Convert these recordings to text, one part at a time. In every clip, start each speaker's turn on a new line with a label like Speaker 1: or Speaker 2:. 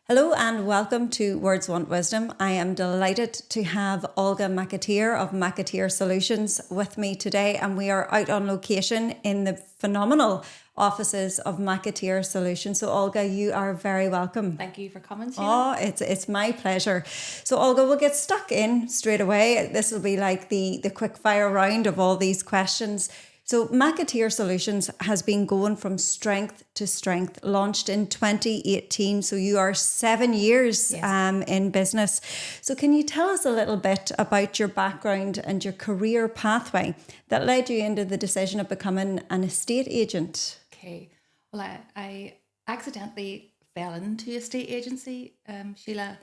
Speaker 1: Hello and welcome to Words Want Wisdom. I am delighted to have Olga McAteer of McAteer Solutions with me today, and we are out on location in the phenomenal offices of McAteer Solutions. So Olga, you are very welcome.
Speaker 2: Thank you for coming, Sheila.
Speaker 1: Oh, it's my pleasure. So Olga, we'll get stuck in straight away. This will be like the quick fire round of all these questions. So McAteer Solutions has been going from strength to strength, launched in 2018. So you are 7 years in business. So can you tell us a little bit about your background and your career pathway that led you into the decision of becoming an estate agent?
Speaker 2: Okay. Well, I accidentally fell into a estate agency, Sheila.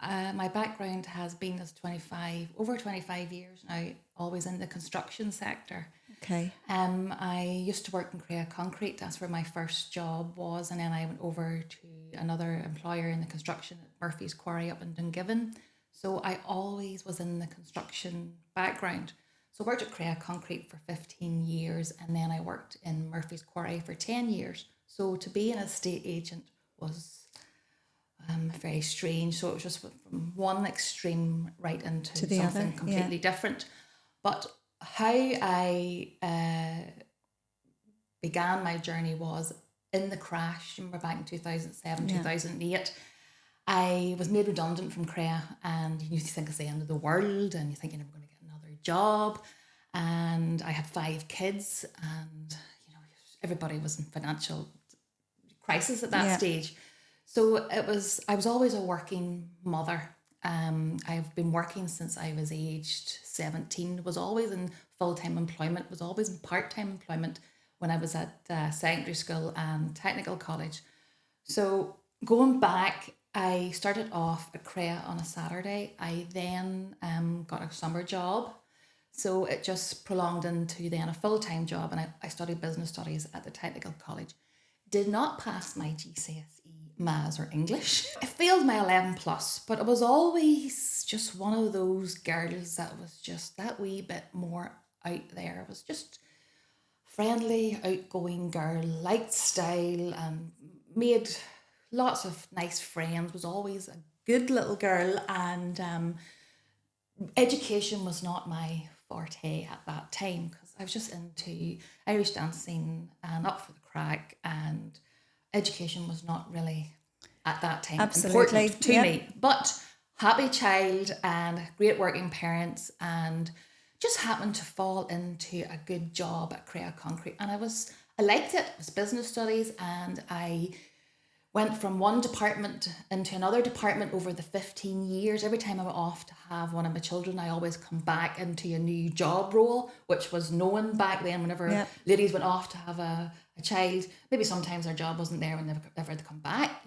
Speaker 2: My background has been as over 25 years now, always in the construction sector.
Speaker 1: Okay.
Speaker 2: I used to work in Crea Concrete. That's where my first job was. And then I went over to another employer in the construction at Murphy's Quarry up in Dungiven. So I always was in the construction background. So I worked at Crea Concrete for 15 years. And then I worked in Murphy's Quarry for 10 years. So to be an estate agent was very strange. So it was just from one extreme right into something other, completely different. But how I began my journey was in the crash. Remember back in 2007, 2008, I was made redundant from Crea, and you think it's the end of the world and you think you're never going to get another job. And I had 5 kids, and everybody was in financial crisis at that stage. So I was always a working mother. I've been working since I was aged 17, was always in full-time employment, was always in part-time employment when I was at secondary school and technical college. So going back, I started off at Crea on a Saturday. I then got a summer job. So it just prolonged into then a full-time job, and I studied business studies at the technical college. Did not pass my GCSE Maths or English. I failed my 11 plus, but I was always just one of those girls that was just that wee bit more out there. I was just friendly, outgoing girl, liked style, and made lots of nice friends, was always a good little girl, and education was not my forte at that time because I was just into Irish dancing and up for the crack, and education was not really at that time important to me. But happy child and great working parents, and just happened to fall into a good job at Crea Concrete, and I liked it. It was business studies, and I went from one department into another department over the 15 years. Every time I went off to have one of my children, I always come back into a new job role, which was known back then whenever ladies went off to have a child. Maybe sometimes their job wasn't there whenever they come back.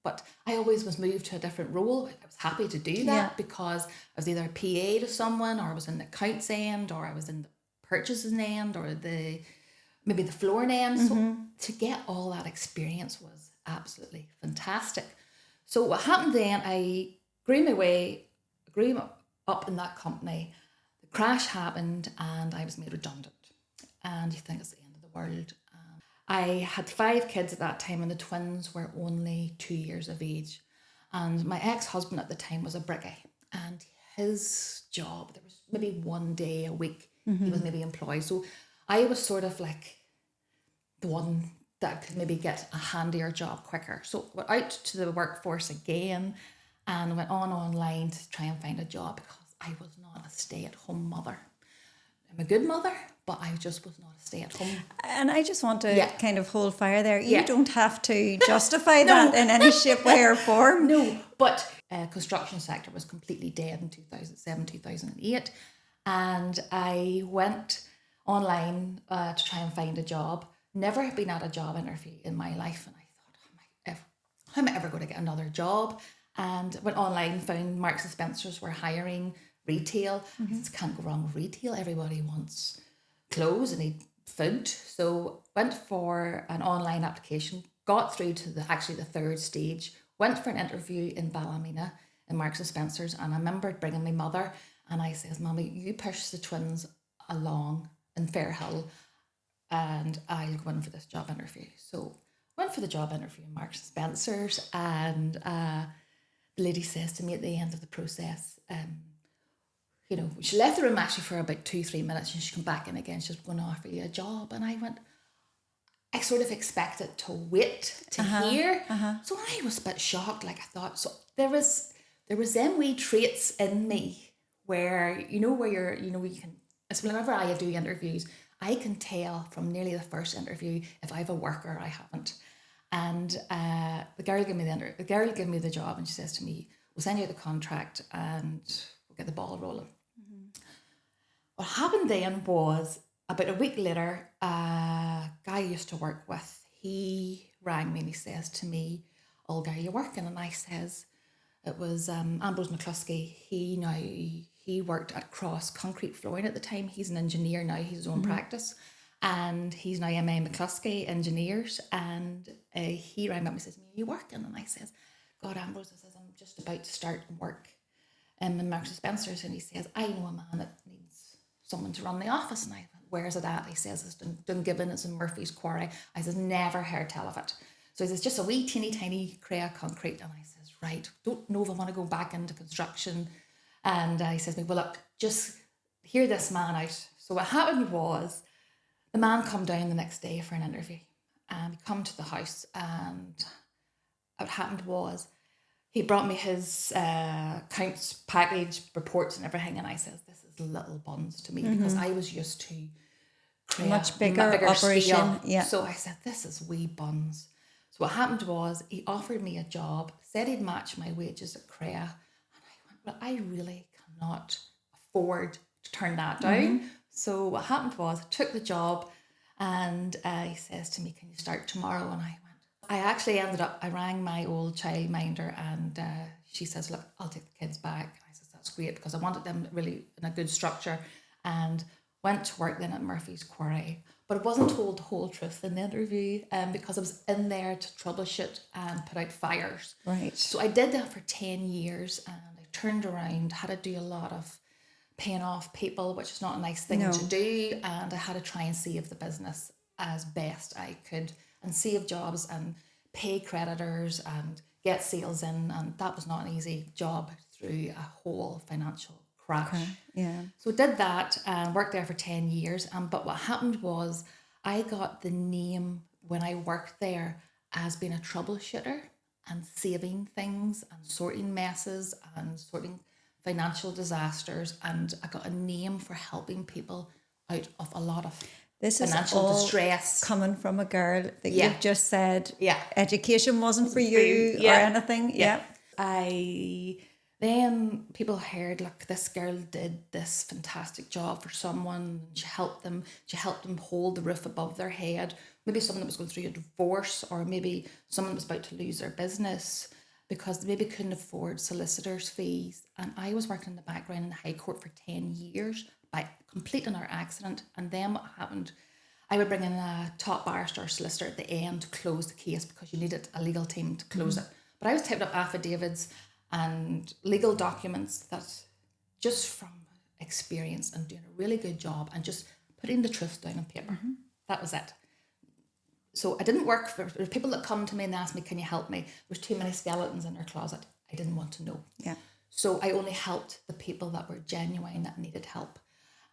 Speaker 2: But I always was moved to a different role. I was happy to do that because I was either a PA to someone, or I was in the accounts end, or I was in the purchasing end, or maybe the flooring end. So to get all that experience was absolutely fantastic. So what happened then, I grew up in that company. The crash happened and I was made redundant. And you think it's the end of the world. I had 5 kids at that time, and the twins were only 2 years of age. And my ex-husband at the time was a brickie, and his job, there was maybe 1 day a week he was maybe employed. So I was sort of like the one that could maybe get a handier job quicker. So I went out to the workforce again and went online to try and find a job because I was not a stay-at-home mother. I'm a good mother, but I just was not a stay-at-home.
Speaker 1: And I just want to kind of hold fire there. You don't have to justify that in any shape, way or form.
Speaker 2: No, but construction sector was completely dead in 2007, 2008. And I went online to try and find a job. Never been at a job interview in my life. And I thought, how am I ever going to get another job? And went online, found Marks and Spencer's were hiring retail. I said, can't go wrong with retail. Everybody wants clothes and need food. So went for an online application, got through to the 3rd stage, went for an interview in Ballymena in Marks and Spencer's, and I remember bringing my mother, and I says, Mommy, you push the twins along in Fairhill and I'll go in for this job interview. So went for the job interview in Marks and Spencer's, and the lady says to me at the end of the process, you know, she left the room actually for about 2-3 minutes, and she come back in again. She's going to offer you a job, and I went. I sort of expected to wait to hear, so I was a bit shocked. Like I thought, so there was them wee traits in me where where you can. It's whenever I do interviews, I can tell from nearly the first interview if I have a work or I haven't. And the girl gave me the job, and she says to me, "We'll send you the contract and we'll get the ball rolling." What happened then was about a week later, a guy I used to work with, he rang me and he says to me, "Olga, are you working?" And I says, it was Ambrose McCluskey. He worked at Cross Concrete Flooring at the time. He's an engineer now. He's his own practice. And he's now MA McCluskey Engineers. And he rang me up and says, "Are you working?" And I says, "God, Ambrose," I says, "I'm just about to start work in Marks and Spencer's." And he says, "I know a man that needs someone to run the office." And I went, "Where's it at?" He says, "It's Dungiven, it's in Murphy's Quarry." I says, "Never heard tell of it." So he says, "Just a wee teeny tiny cray of concrete." And I says, "Right, don't know if I want to go back into construction." And he says to me, "Well, look, just hear this man out." So what happened was, the man come down the next day for an interview. And he come to the house, and what happened was, he brought me his accounts package, reports and everything. And I says, "This is little buns to me," because I was used to
Speaker 1: much bigger operation.
Speaker 2: Scale.
Speaker 1: Yeah.
Speaker 2: So I said, "This is wee buns." So what happened was, he offered me a job, said he'd match my wages at CREA. And I went, "Well, I really cannot afford to turn that down." So what happened was, I took the job, and he says to me, "Can you start tomorrow?" And I went, I actually I rang my old childminder, and she says, "Look, I'll take the kids back." I says, "That's great," because I wanted them really in a good structure, and went to work then at Murphy's Quarry. But I wasn't told the whole truth in the interview, because I was in there to troubleshoot and put out fires.
Speaker 1: Right.
Speaker 2: So I did that for 10 years, and I turned around, had to do a lot of paying off people, which is not a nice thing to do, and I had to try and save the business as best I could, and save jobs and pay creditors and get sales in, and that was not an easy job through a whole financial crash.
Speaker 1: Okay. Yeah.
Speaker 2: So I did that and worked there for 10 years. But what happened was, I got the name when I worked there as being a troubleshooter and saving things and sorting messes and sorting financial disasters. And I got a name for helping people out of a lot of financial distress.
Speaker 1: Coming from a girl that you've just said education wasn't for you or anything.
Speaker 2: Yeah. Then people heard, look, this girl did this fantastic job for someone. She helped them hold the roof above their head. Maybe someone that was going through a divorce, or maybe someone that was about to lose their business because they maybe couldn't afford solicitors' fees. And I was working in the background in the High Court for 10 years by completing our accident. And then what happened, I would bring in a top barrister or solicitor at the end to close the case, because you needed a legal team to close it. But I was typing up affidavits and legal documents that, just from experience and doing a really good job and just putting the truth down on paper. That was it. So I didn't work for people that come to me and ask me, "Can you help me?" There's too many skeletons in their closet. I didn't want to know.
Speaker 1: Yeah.
Speaker 2: So I only helped the people that were genuine, that needed help.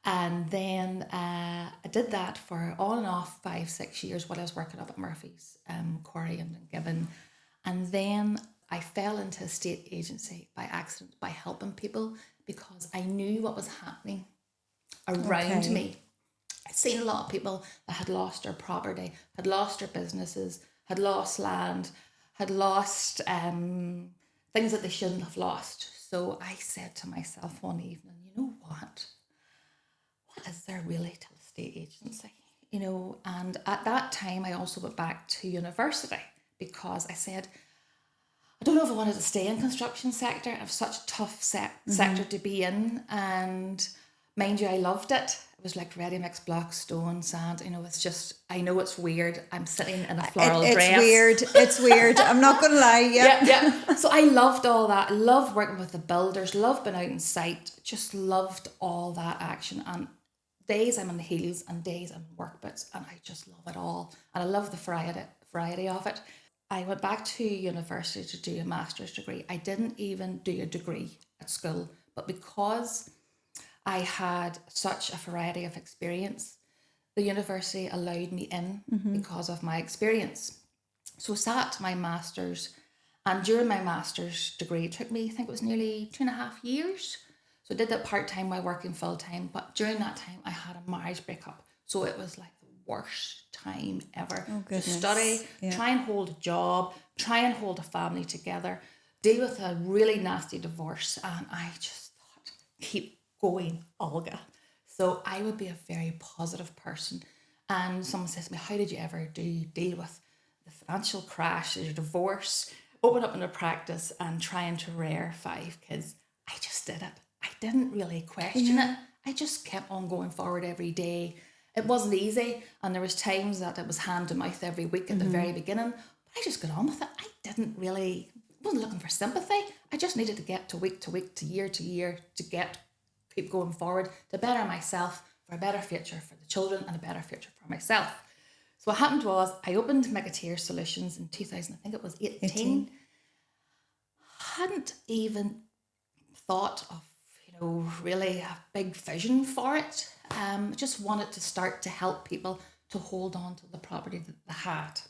Speaker 2: And then I did that for on and off 5-6 years while I was working up at Murphy's Quarry and Gibbon. And then I fell into a state agency by accident, by helping people, because I knew what was happening around me. I'd seen a lot of people that had lost their property, had lost their businesses, had lost land, had lost things that they shouldn't have lost. So I said to myself one evening, you know what? What is there really to a state agency? You know, and at that time I also went back to university, because I said, I don't know if I wanted to stay in construction sector. I have such a tough sector to be in. And mind you, I loved it. It was like ready mix, block, stone, sand. You know, it's just, I know it's weird. I'm sitting in a floral dress.
Speaker 1: It's weird. I'm not going to lie.
Speaker 2: Yeah. So I loved all that. I loved working with the builders, loved being out in site, just loved all that action. And days I'm on the heels and days I'm in work boots, and I just love it all. And I love the variety of it. I went back to university to do a master's degree. I didn't even do a degree at school, but because I had such a variety of experience, the university allowed me in because of my experience. So I sat my master's, and during my master's degree, it took me, I think it was nearly 2.5 years. So I did that part-time while working full-time, but during that time I had a marriage breakup. So it was like the worst time ever to study, try and hold a job, try and hold a family together, deal with a really nasty divorce. And I just thought, keep going, Olga. So I would be a very positive person. And someone says to me, how did you ever deal with the financial crash, your divorce, open up in a practice and trying to rear 5 kids? I just did it. I didn't really question it. I just kept on going forward every day. It wasn't easy, and there was times that it was hand to mouth every week at the very beginning, but I just got on with it. I wasn't looking for sympathy. I just needed to get to week, to year to keep going forward, to better myself, for a better future for the children and a better future for myself. So what happened was I opened McAteer Solutions in 2000, I think it was 18. Hadn't even thought of, really a big vision for it. Just wanted to start to help people to hold on to the property that they had,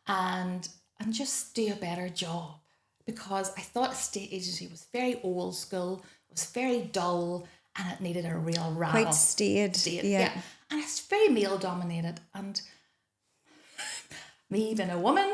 Speaker 2: and just do a better job, because I thought estate agency was very old school, was very dull, and it needed a real rattle.
Speaker 1: Quite staid. Yeah.
Speaker 2: And it's very male dominated, and me being a woman,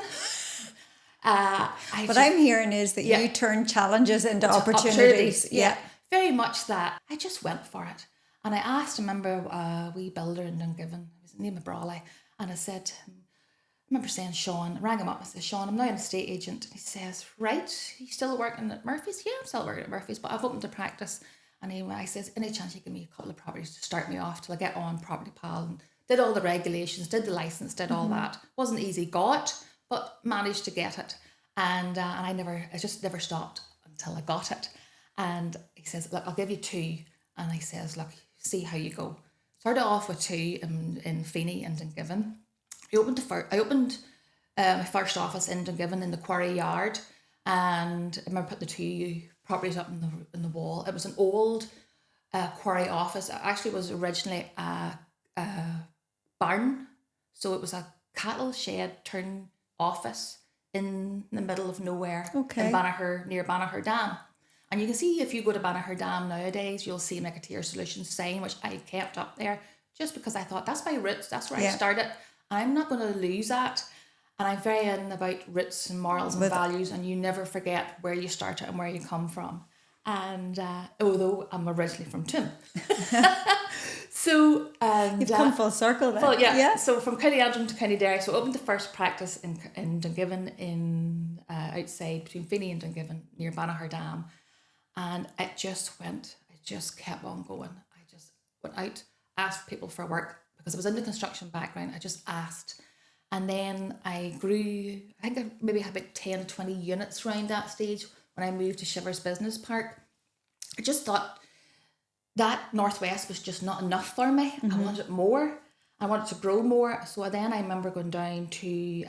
Speaker 1: I'm hearing is that you turn challenges into opportunities.
Speaker 2: Yeah, very much that. I just went for it. And I asked, I remember a wee builder in Dungiven, his name was Brawley, and I said to him, I remember saying, Sean, I rang him up and said, Sean, I'm now an estate agent. And he says, right, you still working at Murphy's? Yeah, I'm still working at Murphy's, but I've opened a practice. And I says, any chance you give me a couple of properties to start me off till I get on Property Pal? And did all the regulations, did the license, did all that. Wasn't easy got, but managed to get it. And I just never stopped until I got it. And he says, look, I'll give you 2. And he says, look, see how you go. Started off with 2 in Feeney and Dungiven. I opened my first office in Dungiven in the Quarry Yard, and I remember putting the 2 properties up in the wall. It was an old quarry office. It actually was originally a barn, so it was a cattle shed turned office in the middle of nowhere in Banagher, near Banagher Dam. And you can see, if you go to Banagher Dam nowadays, you'll see McAteer Solutions sign, which I kept up there just because I thought that's my roots, that's where I started. I'm not going to lose that. And I'm very in about roots and morals and values, and you never forget where you started and where you come from. And although I'm originally from Toom. So you've
Speaker 1: come full circle then.
Speaker 2: Well, yeah. So from County Antrim to County Derry. So I opened the first practice in Dungiven, in outside between Feeney and Dungiven near Banagher Dam. And it just kept on going. I just went out, asked people for work, because I was in the construction background. I just asked. And then I grew, I think I maybe had about 10 to 20 units around that stage when I moved to Shivers Business Park. I just thought that Northwest was just not enough for me. I wanted more. I wanted to grow more. So then I remember going down to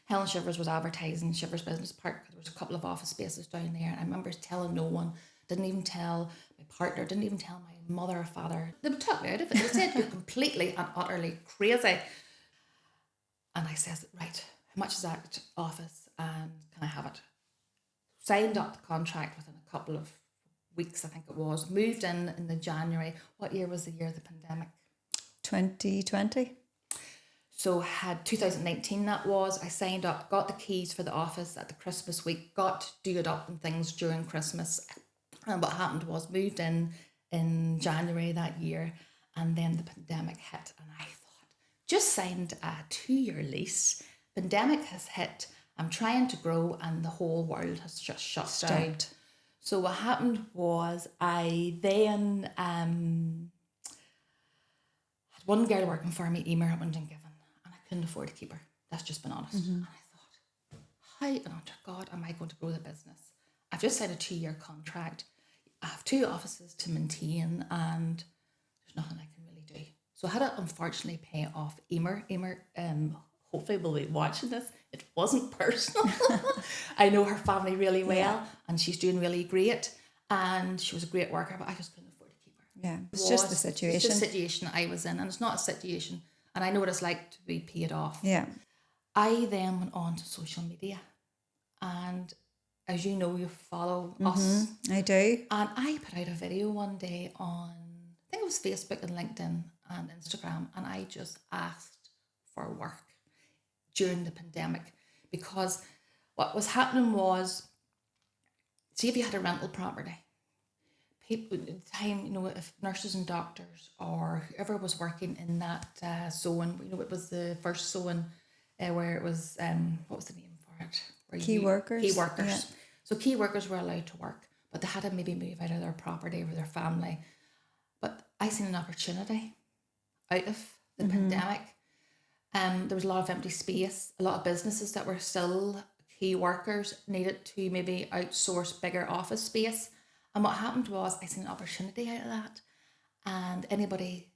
Speaker 2: Helen Shivers was advertising Shivers Business Park. There was a couple of office spaces down there. And I remember telling no one, didn't even tell my partner, didn't even tell my mother or father. They took me out of it. They said, you're completely and utterly crazy. And I says, right, how much is that office and can I have it? Signed up the contract within a couple of weeks, I think it was. Moved in the January. What year was the year of the pandemic?
Speaker 1: 2020.
Speaker 2: So had 2019 that was. I signed up, got the keys for the office at the Christmas week, got to do it up and things during Christmas. And what happened was moved in January that year, and then the pandemic hit, and I thought, just signed a 2-year lease. Pandemic has hit. I'm trying to grow, and the whole world has just shut down. So what happened was I then had one girl working for me, Emer, up in Dungiven, and I couldn't afford to keep her. That's just been honest. And I thought, how under God am I going to grow the business? I've just signed a 2-year contract. I have 2 offices to maintain, and there's there's nothing I can really do. So I had to unfortunately pay off Emer. Hopefully will be watching this. It wasn't personal. I know her family really well, and she's doing really great. And she was a great worker, but I just couldn't afford to keep her.
Speaker 1: Yeah, it's just the situation.
Speaker 2: It's just the situation I was in, and it's not a situation. And I know what it's like to be paid off.
Speaker 1: Yeah.
Speaker 2: I then went on to social media, and as you know, you follow us.
Speaker 1: I do.
Speaker 2: And I put out a video one day on, I think it was Facebook and LinkedIn and Instagram, and I just asked for work during the pandemic, because what was happening was, see if you had a rental property, people at the time, if nurses and doctors or whoever was working in that sewing, it was the first sewing where it was, what was the name for it?
Speaker 1: Key workers.
Speaker 2: Key workers.
Speaker 1: Yeah.
Speaker 2: So key workers were allowed to work, but they had to maybe move out of their property or their family. But I seen an opportunity out of the pandemic. There was a lot of empty space. A lot of businesses that were still key workers needed to maybe outsource bigger office space. And what happened was I seen an opportunity out of that. And anybody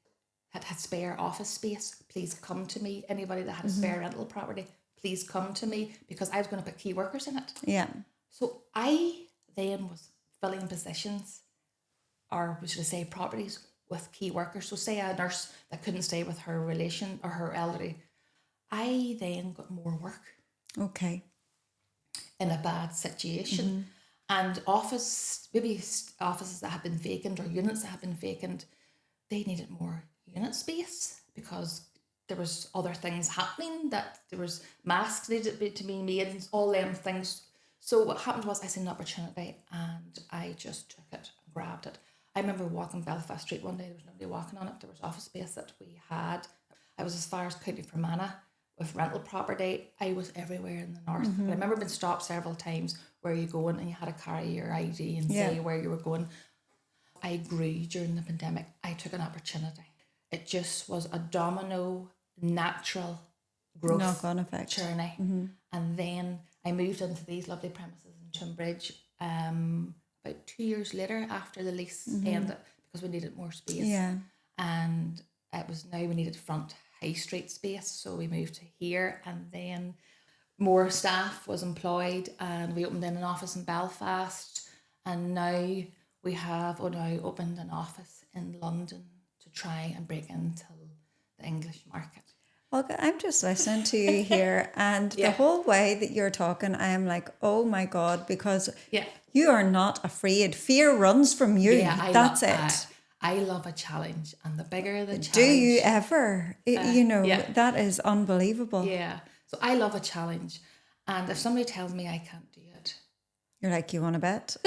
Speaker 2: that had spare office space, please come to me. Anybody that had a spare rental property, please come to me, because I was going to put key workers in it.
Speaker 1: Yeah.
Speaker 2: So I then was filling positions, or we should say properties, with key workers. So say a nurse that couldn't stay with her relation or her elderly, I then got more work.
Speaker 1: Okay.
Speaker 2: In a bad situation. And offices that have been vacant, or units that have been vacant, they needed more unit space because there was other things happening, that there was masks needed to be made and all them things. So what happened was I seen an opportunity and I just took it and grabbed it. I remember walking Belfast Street one day, there was nobody walking on it. There was office space that we had. I was as far as County Fermanagh with rental property. I was everywhere in the north. But I remember being stopped several times, where you going, and you had to carry your ID and say where you were going. I grew during the pandemic. I took an opportunity. It just was a domino, natural growth
Speaker 1: knock-on effect
Speaker 2: journey. And then I moved into these lovely premises in Tunbridge about 2 years later, after the lease ended, because we needed more space.
Speaker 1: Yeah.
Speaker 2: And it was now we needed front high street space, so we moved to here, and then more staff was employed, and we opened in an office in Belfast, and now we have opened an office in London to try and break into the English market.
Speaker 1: Olga, I'm just listening to you here, and the whole way that you're talking, I am like, oh my God, because you are not afraid. Fear runs from you.
Speaker 2: Yeah,
Speaker 1: That's it.
Speaker 2: I love a challenge, and the bigger the challenge.
Speaker 1: Do you ever? That is unbelievable.
Speaker 2: Yeah. So I love a challenge, and if somebody tells me I can't do it,
Speaker 1: you're like, you want to bet?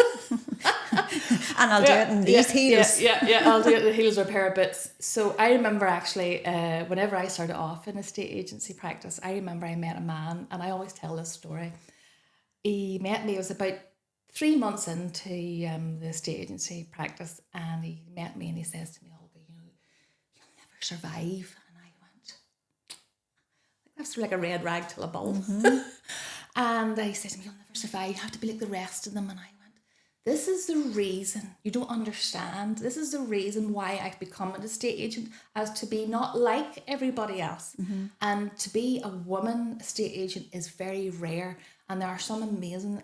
Speaker 1: And I'll do it in these heels.
Speaker 2: Yeah, I'll do it in the heels or a pair of boots. So I remember actually, whenever I started off in estate agency practice, I remember I met a man, and I always tell this story. He met me, it was about 3 months into the estate agency practice, and he met me and he says to me, Olga, you'll never survive. And I went, that's like a red rag till a bull. And he says to me, you'll never survive, you have to be like the rest of them. And I went, this is the reason, you don't understand, this is the reason why I've become an estate agent, as to be not like everybody else. And to be a woman estate agent is very rare, and there are some amazing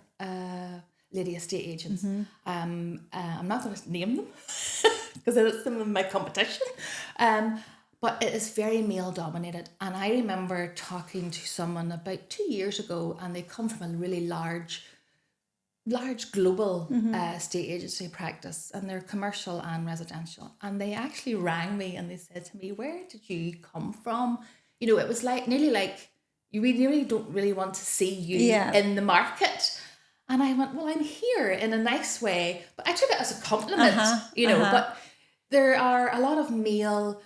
Speaker 2: lady estate agents. I'm not going to name them because it's some of my competition, but it is very male dominated. And I remember talking to someone about 2 years ago, and they come from a really large global estate agency practice, and they're commercial and residential, and they actually rang me and they said to me, where did you come from? It was like nearly like you really don't really want to see you in the market. And I went, well, I'm here in a nice way, but I took it as a compliment, but there are a lot of male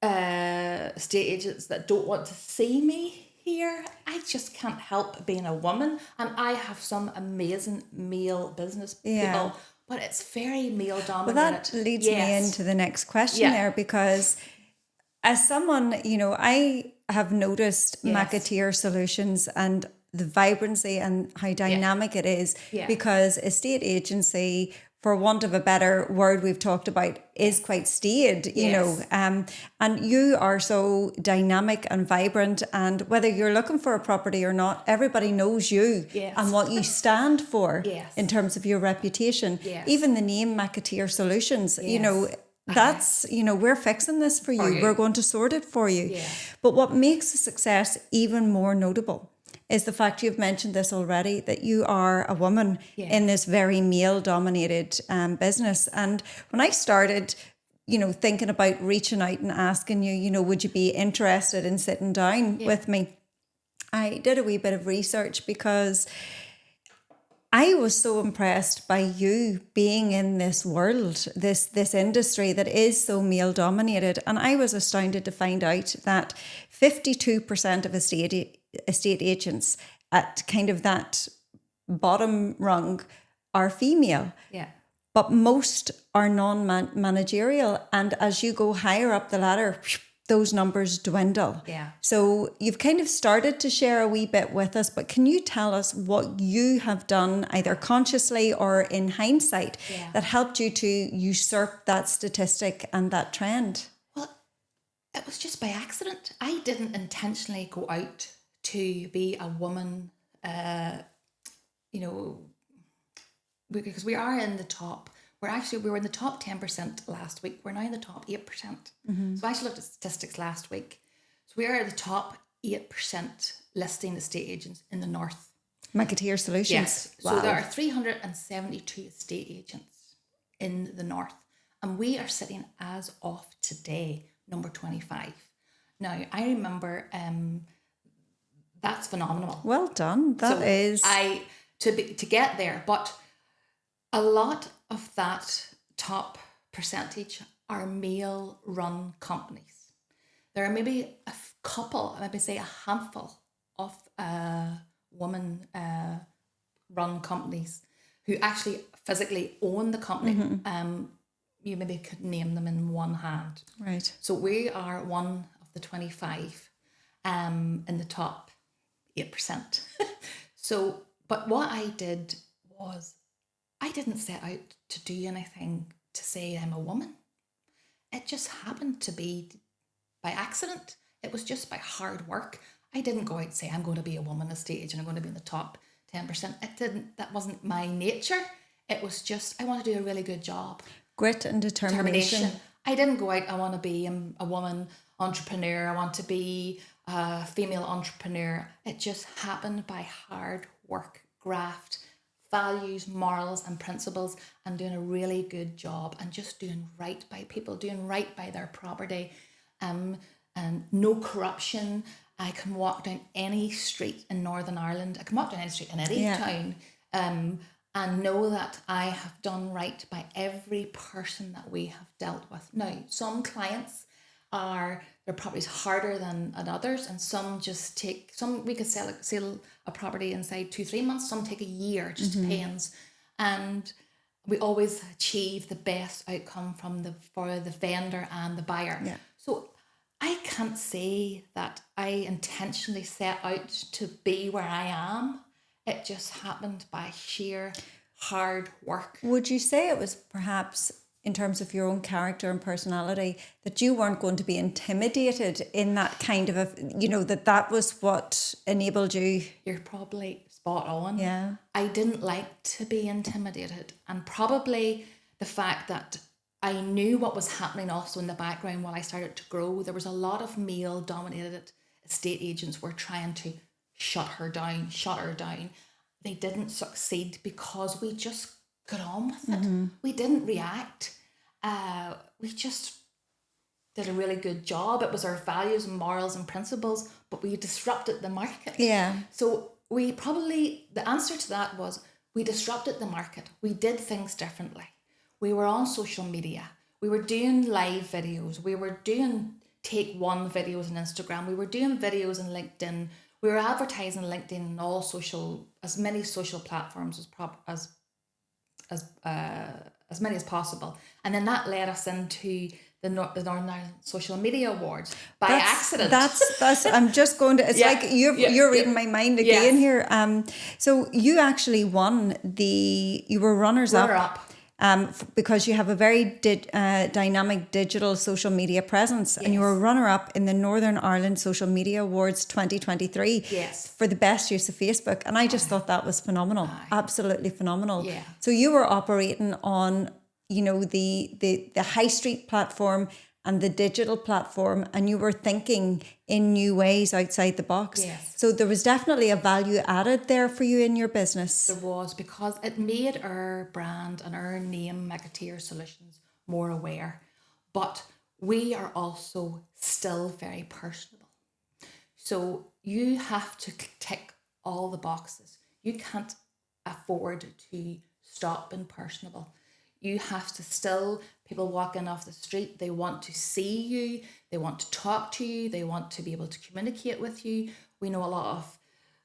Speaker 2: estate agents that don't want to see me here. I just can't help being a woman, and I have some amazing male business people, but it's very male dominated.
Speaker 1: Well, that leads me into the next question there, because as someone, I have noticed McAteer Solutions and the vibrancy and how dynamic it is, because estate agency for want of a better word we've talked about, is quite staid, you know. And you are so dynamic and vibrant, and whether you're looking for a property or not, everybody knows you and what you stand for in terms of your reputation. Even the name McAteer Solutions, you know, that's, you know, we're fixing this for you. We're going to sort it for you. But what makes the success even more notable is the fact, you've mentioned this already, that you are a woman in this very male-dominated business. And when I started, you know, thinking about reaching out and asking you, you know, would you be interested in sitting down with me? I did a wee bit of research because I was so impressed by you being in this world, this industry that is so male-dominated. And I was astounded to find out that 52% of estate agents at kind of that bottom rung are female. But most are non-managerial. And as you go higher up the ladder, those numbers dwindle. So you've kind of started to share a wee bit with us, but can you tell us what you have done, either consciously or in hindsight, that helped you to usurp that statistic and that trend?
Speaker 2: Well, it was just by accident. I didn't intentionally go out to be a woman, you know, because we are in the top. We were in the top 10% last week. We're now in the top 8%. So I actually looked at statistics last week. So we are the top 8% listing estate agents in the north.
Speaker 1: McAteer Solutions.
Speaker 2: Yes. Wow. So there are 372 estate agents in the north. And we are sitting, as of today, number 25. Now, I remember that's phenomenal.
Speaker 1: Well done. That is.
Speaker 2: To get there. But a lot of that top percentage are male-run companies. There are maybe a couple, maybe say a handful of woman-run companies who actually physically own the company. You maybe could name them in one hand.
Speaker 1: Right.
Speaker 2: So we are one of the 25 in the top 8%. So, but what I did was, I didn't set out to do anything to say I'm a woman. It just happened to be by accident. It was just by hard work. I didn't go out and say I'm going to be a woman estate agent, I'm going to be in the top 10%. That wasn't my nature. It was just, I want to do a really good job.
Speaker 1: Grit and determination.
Speaker 2: I didn't go out, I want to be a woman entrepreneur, I want to be a female entrepreneur. It just happened by hard work, graft, values, morals and principles, and doing a really good job and just doing right by people, doing right by their property, and no corruption. I can walk down any street in Northern Ireland, I can walk down any street in any town, and know that I have done right by every person that we have dealt with. Now, some clients their property's harder than others, and some just take, we could sell a property inside 2-3 months, some take a year, just depends. And we always achieve the best outcome for the vendor and the buyer. So I can't say that I intentionally set out to be where I am. It just happened by sheer hard work.
Speaker 1: Would you say it was perhaps, in terms of your own character and personality, that you weren't going to be intimidated in that kind of that was what enabled you?
Speaker 2: You're probably spot on.
Speaker 1: Yeah.
Speaker 2: I didn't like to be intimidated, and probably the fact that I knew what was happening also in the background while I started to grow. There was a lot of male-dominated estate agents were trying to shut her down. They didn't succeed because we just got on with it. We didn't react. We just did a really good job. It was our values and morals and principles, but we disrupted the market.
Speaker 1: Yeah.
Speaker 2: So the answer to that was, we disrupted the market. We did things differently. We were on social media. We were doing live videos. We were doing take one videos on Instagram. We were doing videos on LinkedIn. We were advertising LinkedIn on as many social platforms as many as possible, and then that led us into the Northern Ireland Social Media Awards by accident. That's.
Speaker 1: I'm just going to. It's like you're reading my mind again here. So you actually won you were runners up because you have a very dynamic digital social media presence, and you were a runner-up in the Northern Ireland Social Media Awards 2023 for the best use of Facebook. And I just thought that was phenomenal, absolutely phenomenal. Yeah. So you were operating on, you know, the high street platform and the digital platform, and you were thinking in new ways outside the box. Yes. So there was definitely a value added there for you in your business.
Speaker 2: There was, because it made our brand and our name, McAteer Solutions, more aware. But we are also still very personable. So you have to tick all the boxes. You can't afford to stop being personable. You have to still, people walking off the street, they want to see you, they want to talk to you, they want to be able to communicate with you. We know a lot of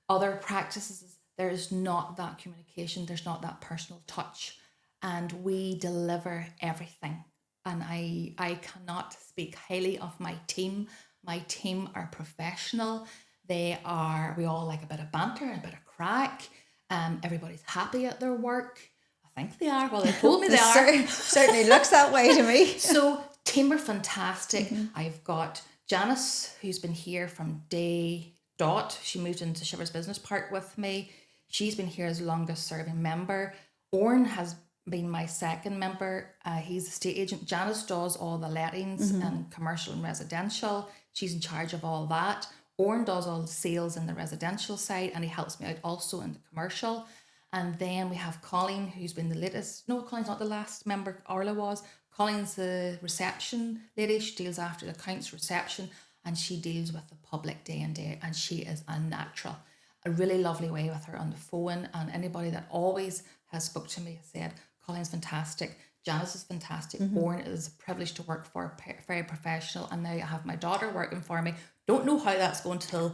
Speaker 2: other practices, there is not that communication, there's not that personal touch, and we deliver everything. And I cannot speak highly of my team. My team are professional. We all like a bit of banter and a bit of crack. Everybody's happy at their work. I think they are. Well, they told me they are.
Speaker 1: Certainly looks that way to me.
Speaker 2: So team are fantastic. I've got Janice, who's been here from day dot. She moved into Shivers Business Park with me. She's been here as longest serving member. Oren has been my second member. He's a estate agent. Janice does all the lettings and commercial and residential. She's in charge of all that. Oren does all the sales in the residential side, and he helps me out also in the commercial. And then we have Colleen, who's been the latest. No, Colleen's not the last member. Orla was. Colleen's the reception lady. She deals after the accounts reception, and she deals with the public day and day. And she is a natural. A really lovely way with her on the phone. And anybody that always has spoke to me has said, Colleen's fantastic. Janice is fantastic. Oren is a privilege to work for, very professional. And now I have my daughter working for me. Don't know how that's going to...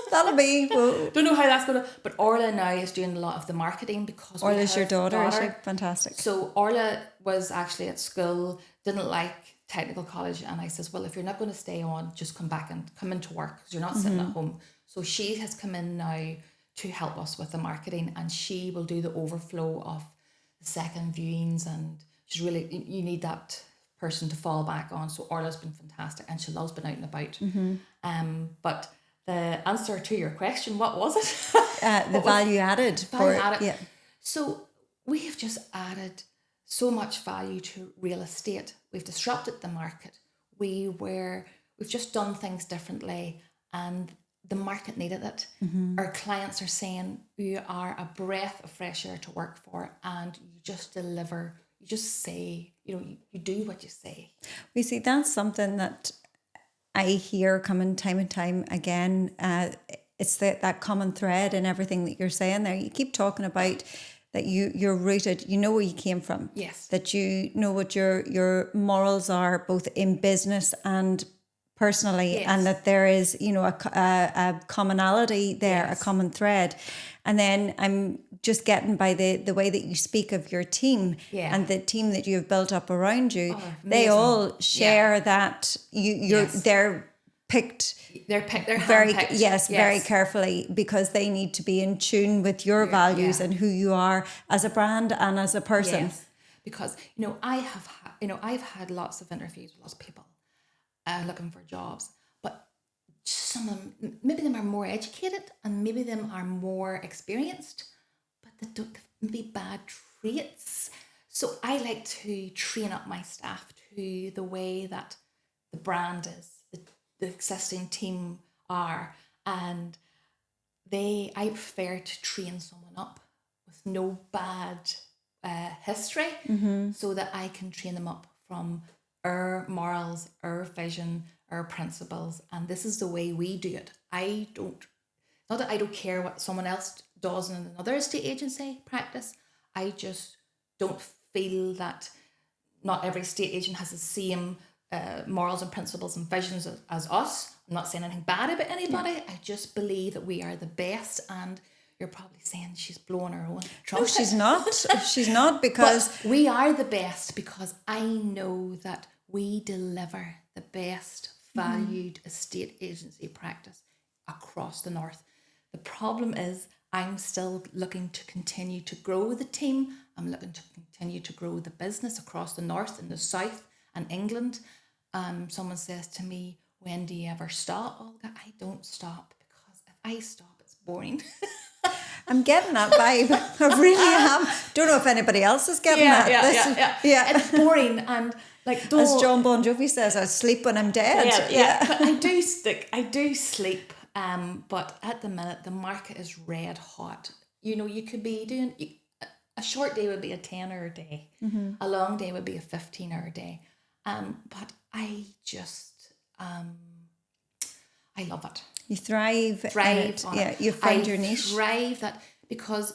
Speaker 1: That'll be...
Speaker 2: Don't know how that's going to... But Orla now is doing a lot of the marketing because...
Speaker 1: Orla's your daughter, is she? Fantastic.
Speaker 2: So Orla was actually at school, didn't like technical college, and I says, well, if you're not going to stay on, just come back and come into work because you're not sitting at home. So she has come in now to help us with the marketing, and she will do the overflow of the second viewings, and she's really... You need that person to fall back on. So Orla's been fantastic, and she loves being out and about. But... the answer to your question, what was it?
Speaker 1: The value added.
Speaker 2: Yeah. So we have just added so much value to real estate. We've disrupted the market. We've just done things differently, and the market needed it. Our clients are saying you are a breath of fresh air to work for, and you just deliver. You just say, you do what you say.
Speaker 1: We see that's something that I hear coming time and time again. It's that common thread in everything that you're saying there. You keep talking about that you're rooted, you know where you came from.
Speaker 2: Yes.
Speaker 1: That you know what your morals are, both in business and personally, and that there is, a commonality there, a common thread. And then I'm just getting by the way that you speak of your team and the team that you have built up around you. They all share that they're picked.
Speaker 2: They're handpicked.
Speaker 1: Very carefully, because they need to be in tune with your values and who you are as a brand and as a person.
Speaker 2: Yes. Because I've had lots of interviews with lots of people looking for jobs, but some of them, maybe them are more educated and maybe them are more experienced, but they don't be bad traits. So I like to train up my staff to the way that the brand is, the existing team are, and I prefer to train someone up with no bad history, so that I can train them up from our morals, our vision, our principles, and this is the way we do it. Not that I don't care what someone else does in another estate agency practice. I just don't feel that not every estate agent has the same morals and principles and visions as us. I'm not saying anything bad about anybody. I just believe that we are the best, and you're probably saying she's blowing her own trumpet.
Speaker 1: No, she's not. She's not, because...
Speaker 2: But we are the best because I know that we deliver the best valued estate agency practice across the north. The problem is I'm still looking to continue to grow the team I'm looking to continue to grow the business across the north and the south and England. Someone says to me, when do you ever stop, Olga? I don't stop, because if I stop, it's boring.
Speaker 1: I'm getting that vibe. I really am. Don't know if anybody else is getting that.
Speaker 2: Yeah. It's boring, and like,
Speaker 1: as John Bon Jovi says, I sleep when I'm dead.
Speaker 2: Yeah. But I do sleep. But at the minute, the market is red hot. You could be doing a short day would be a 10-hour day. Mm-hmm. A long day would be a 15-hour day. But I just I love it.
Speaker 1: You thrive
Speaker 2: on
Speaker 1: it. You find your niche.
Speaker 2: Thrive that, because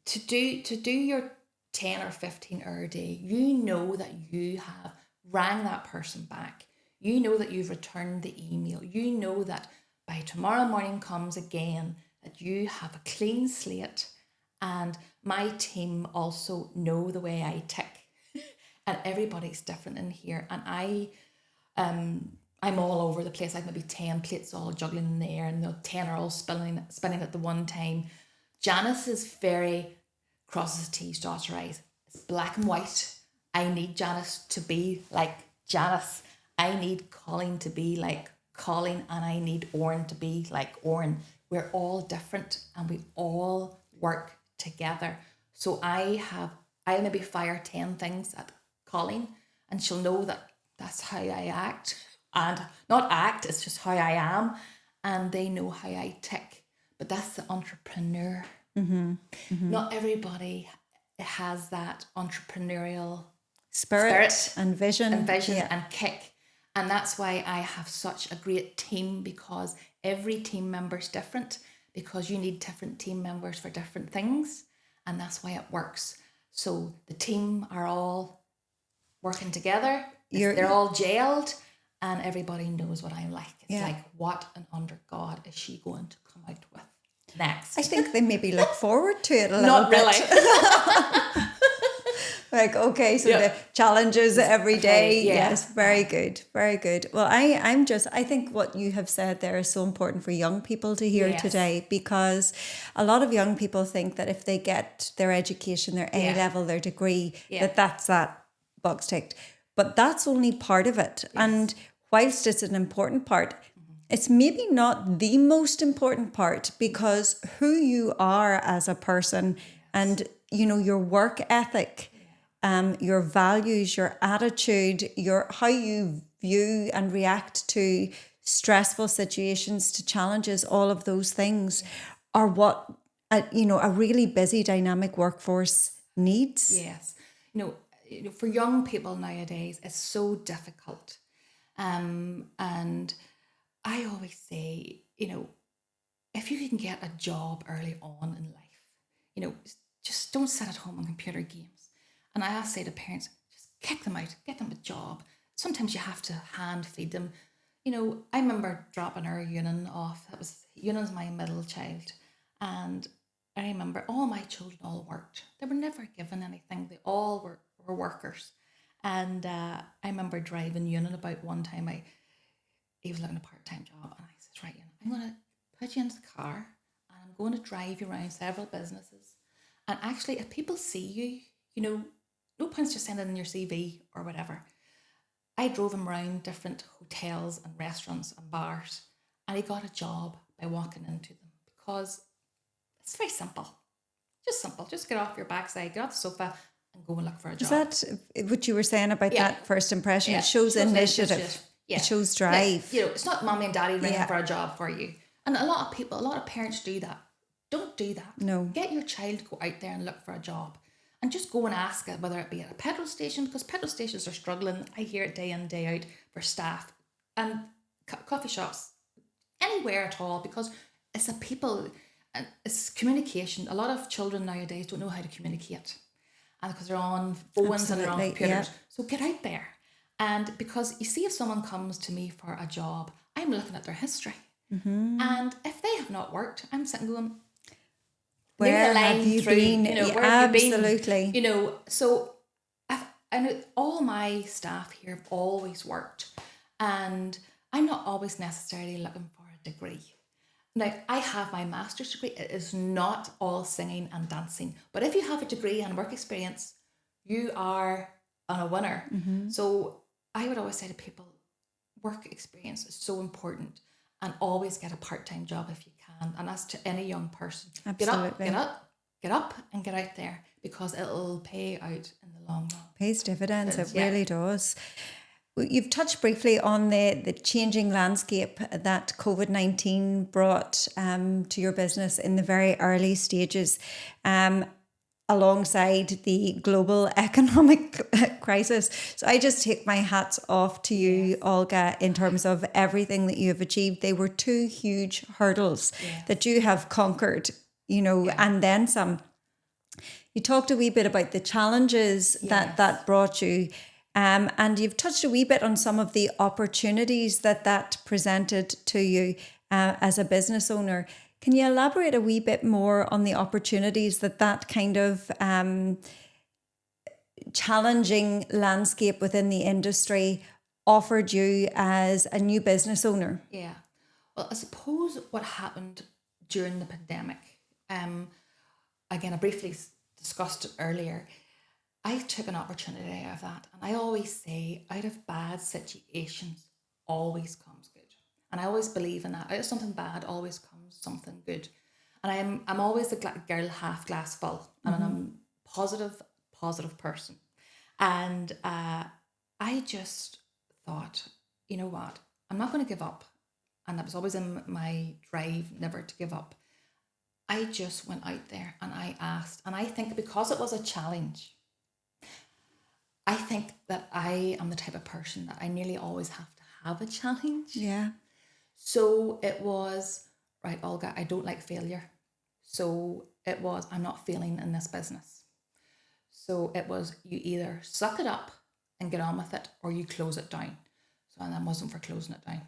Speaker 2: to do your 10 or 15-hour day, you know that you have rang that person back. You know that you've returned the email. You know that by tomorrow morning comes again, that you have a clean slate. And my team also know the way I tick. And everybody's different in here. And I'm all over the place. I've maybe 10 plates all juggling in the air, and the 10 are all spinning at the one time. Janice is very crosses T's, dots her I's. It's black and white. I need Janice to be like Janice. I need Colleen to be like Colleen, and I need Oren to be like Oren. We're all different, and we all work together. So I maybe fire 10 things at Colleen, and she'll know that that's how I act. And not act, it's just how I am. And they know how I tick. But that's the entrepreneur. Mm-hmm. Mm-hmm. Not everybody has that entrepreneurial spirit
Speaker 1: and vision
Speaker 2: and kick. And that's why I have such a great team, because every team member is different, because you need different team members for different things. And that's why it works. So the team are all working together. They're all gelled. And everybody knows what I'm like. It's like, what an under God is she going to come out with next?
Speaker 1: I think they maybe look forward to it a little
Speaker 2: bit.
Speaker 1: Not really. Like, okay, so the challenges every day. Yes, very good. Very good. Well, I think what you have said there is so important for young people to hear today, because a lot of young people think that if they get their education, their A level, their degree, that's that box ticked. But that's only part of it. Yes. And whilst it's an important part, it's maybe not the most important part, because who you are as a person and, your work ethic, your values, your attitude, how you view and react to stressful situations, to challenges, all of those things are what, a really busy, dynamic workforce needs.
Speaker 2: Yes. For young people nowadays, it's so difficult. And I always say, if you can get a job early on in life, just don't sit at home on computer games. And I say to parents, just kick them out, get them a job. Sometimes you have to hand feed them. I remember dropping our Ewan off. Ewan's my middle child. And I remember all my children all worked. They were never given anything. They all were workers. And I remember driving Ewan about one time. He was looking a part-time job, and I said, right, Ewan, I'm going to put you into the car, and I'm going to drive you around several businesses. And actually, if people see you, no points just sending in your CV or whatever. I drove him around different hotels and restaurants and bars, and he got a job by walking into them, because it's very simple. Just simple. Just get off your backside, get off the sofa, and go and look for a job.
Speaker 1: Is that what you were saying about that first impression? It shows initiative. It shows drive.
Speaker 2: It's not mommy and daddy ringing for a job for you. And a lot of parents do that. Don't do that.
Speaker 1: No.
Speaker 2: Get your child to go out there and look for a job. And just go and ask it, whether it be at a petrol station, because petrol stations are struggling. I hear it day in, day out for staff. And coffee shops, anywhere at all, because it's a people, and it's communication. A lot of children nowadays don't know how to communicate. And because they're on phones and they're on computers. So get out there. And because you see, if someone comes to me for a job, I'm looking at their history. Mm-hmm. And if they have not worked, I'm sitting going,
Speaker 1: where have you been?
Speaker 2: Where
Speaker 1: absolutely.
Speaker 2: Have you been? So I know all my staff here have always worked, and I'm not always necessarily looking for a degree. Now, I have my master's degree. It is not all singing and dancing. But if you have a degree and work experience, you are a winner. So I would always say to people, work experience is so important, and always get a part-time job if you can. And as to any young person,
Speaker 1: Absolutely.
Speaker 2: get up and get out there, because it'll pay out in the long run.
Speaker 1: Pays dividends, it really does. You've touched briefly on the changing landscape that COVID-19 brought to your business in the very early stages, alongside the global economic crisis. So I just take my hats off to you, Olga, in terms of everything that you have achieved. They were two huge hurdles that you have conquered, and then some. You talked a wee bit about the challenges that brought you. And you've touched a wee bit on some of the opportunities that presented to you as a business owner. Can you elaborate a wee bit more on the opportunities that kind of challenging landscape within the industry offered you as a new business owner?
Speaker 2: Yeah. Well, I suppose what happened during the pandemic, again, I briefly discussed it earlier, I took an opportunity out of that. And I always say, out of bad situations always comes good. And I always believe in that. Out of something bad always comes something good. And I'm always the girl half glass full. And I'm a positive person. And I just thought, you know what? I'm not going to give up. And that was always in my drive, never to give up. I just went out there and I asked. And I think because it was a challenge, I think that I am the type of person that I nearly always have to have a challenge.
Speaker 1: Yeah.
Speaker 2: So it was, right, Olga, I don't like failure. So it was, I'm not failing in this business. So it was, you either suck it up and get on with it, or you close it down. So, and I wasn't for closing it down,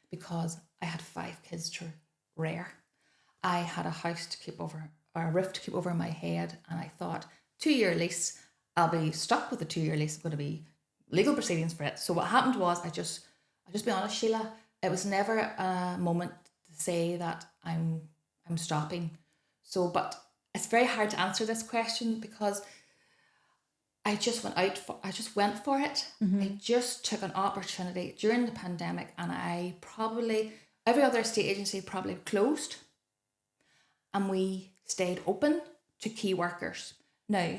Speaker 2: because I had 5 kids to rear. I had a house to keep over, or a roof to keep over my head. And I thought, 2-year lease, I'll be stuck with a 2-year lease. It's going to be legal proceedings for it. So what happened was, I'll just be honest, Sheila, it was never a moment to say that I'm stopping. So, but it's very hard to answer this question, because I just went for it. I just took an opportunity during the pandemic, and I probably, every other estate agency probably closed, and we stayed open to key workers. Now,